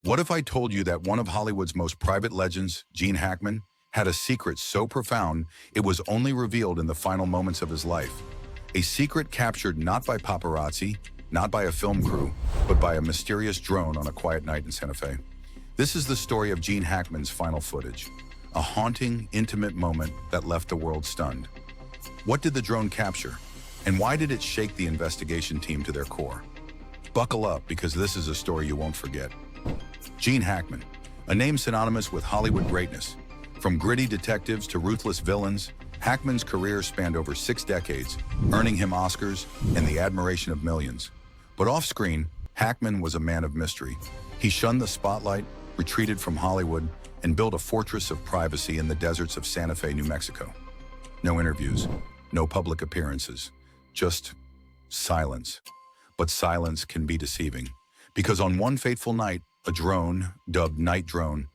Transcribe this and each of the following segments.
What if I told you that one of Hollywood's most private legends, Gene Hackman, had a secret so profound it was only revealed in the final moments of his life? A secret captured not by paparazzi, not by a film crew, but by a mysterious drone on a quiet night in Santa Fe. This is the story of Gene Hackman's final footage, a haunting, intimate moment that left the world stunned. What did the drone capture, and why did it shake the investigation team to their core? Buckle up, because this is a story you won't forget. Gene Hackman, a name synonymous with Hollywood greatness. From gritty detectives to ruthless villains, Hackman's career spanned over 6 decades, earning him Oscars and the admiration of millions. But off-screen, Hackman was a man of mystery. He shunned the spotlight, retreated from Hollywood, and built a fortress of privacy in the deserts of Santa Fe, New Mexico. No interviews, no public appearances, just silence. But silence can be deceiving, because on one fateful night, a drone, dubbed Night Drone,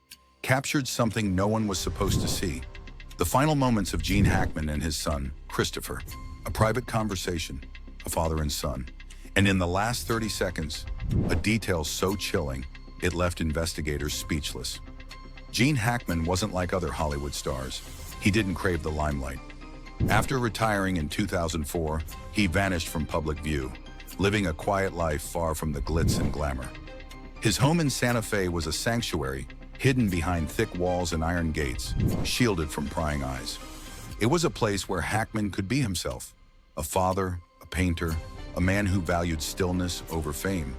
captured something no one was supposed to see. The final moments of Gene Hackman and his son, Christopher. A private conversation, a father and son. And in the last 30 seconds, a detail so chilling, it left investigators speechless. Gene Hackman wasn't like other Hollywood stars. He didn't crave the limelight. After retiring in 2004, he vanished from public view, living a quiet life far from the glitz and glamour. His home in Santa Fe was a sanctuary, hidden behind thick walls and iron gates, shielded from prying eyes. It was a place where Hackman could be himself, a father, a painter, a man who valued stillness over fame.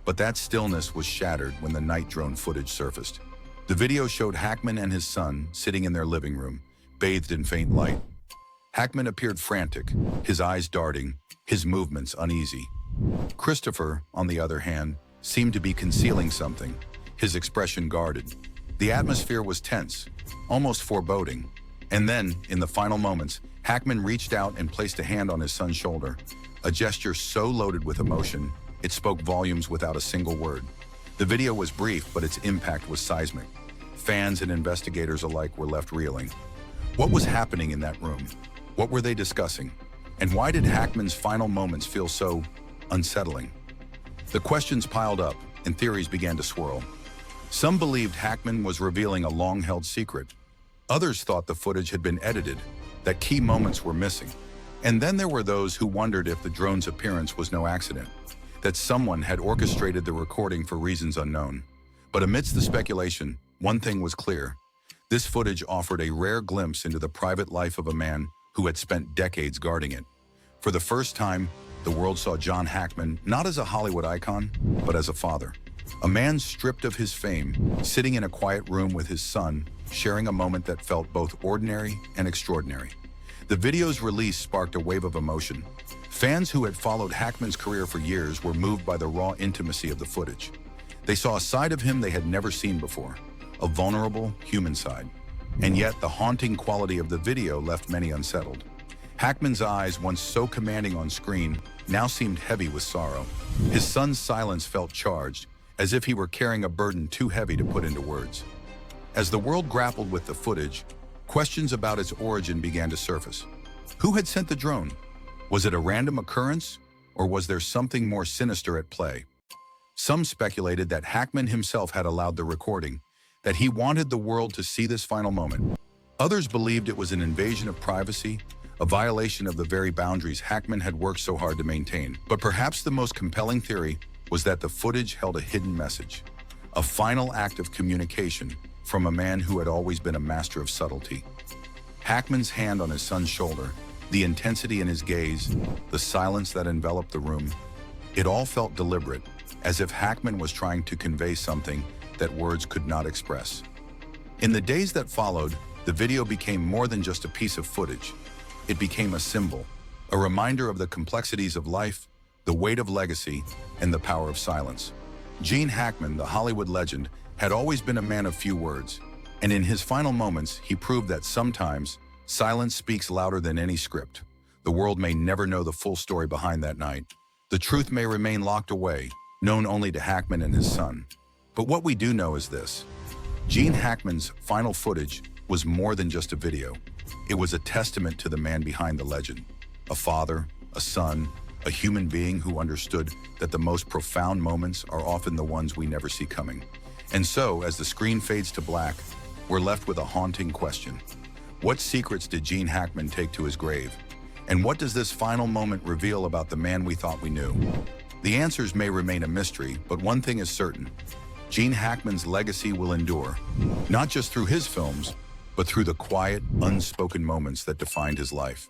But that stillness was shattered when the night drone footage surfaced. The video showed Hackman and his son sitting in their living room, bathed in faint light. Hackman appeared frantic, his eyes darting, his movements uneasy. Christopher, on the other hand, seemed to be concealing something, his expression guarded. The atmosphere was tense, almost foreboding. And then, in the final moments, Hackman reached out and placed a hand on his son's shoulder, a gesture so loaded with emotion, it spoke volumes without a single word. The video was brief, but its impact was seismic. Fans and investigators alike were left reeling. What was happening in that room? What were they discussing? And why did Hackman's final moments feel so unsettling? The questions piled up, and theories began to swirl. Some believed Hackman was revealing a long-held secret. Others thought the footage had been edited, that key moments were missing. And then there were those who wondered if the drone's appearance was no accident, that someone had orchestrated the recording for reasons unknown. But amidst the speculation, one thing was clear. This footage offered a rare glimpse into the private life of a man who had spent decades guarding it. For the first time, the world saw Gene Hackman not as a Hollywood icon, but as a father. A man stripped of his fame, sitting in a quiet room with his son, sharing a moment that felt both ordinary and extraordinary. The video's release sparked a wave of emotion. Fans who had followed Hackman's career for years were moved by the raw intimacy of the footage. They saw a side of him they had never seen before, a vulnerable, human side. And yet, the haunting quality of the video left many unsettled. Hackman's eyes, once so commanding on screen, now seemed heavy with sorrow. His son's silence felt charged, as if he were carrying a burden too heavy to put into words. As the world grappled with the footage, questions about its origin began to surface. Who had sent the drone? Was it a random occurrence, or was there something more sinister at play? Some speculated that Hackman himself had allowed the recording, that he wanted the world to see this final moment. Others believed it was an invasion of privacy, a violation of the very boundaries Hackman had worked so hard to maintain. But perhaps the most compelling theory was that the footage held a hidden message, a final act of communication from a man who had always been a master of subtlety. Hackman's hand on his son's shoulder, the intensity in his gaze, the silence that enveloped the room, it all felt deliberate, as if Hackman was trying to convey something that words could not express. In the days that followed, the video became more than just a piece of footage. It became a symbol, a reminder of the complexities of life, the weight of legacy, and the power of silence. Gene Hackman, the Hollywood legend, had always been a man of few words, and in his final moments, he proved that sometimes silence speaks louder than any script. The world may never know the full story behind that night. The truth may remain locked away, known only to Hackman and his son. But what we do know is this: Gene Hackman's final footage was more than just a video. It was a testament to the man behind the legend, a father, a son, a human being who understood that the most profound moments are often the ones we never see coming. And so, as the screen fades to black, we're left with a haunting question. What secrets did Gene Hackman take to his grave? And what does this final moment reveal about the man we thought we knew? The answers may remain a mystery, but one thing is certain. Gene Hackman's legacy will endure, not just through his films, but through the quiet, unspoken moments that defined his life.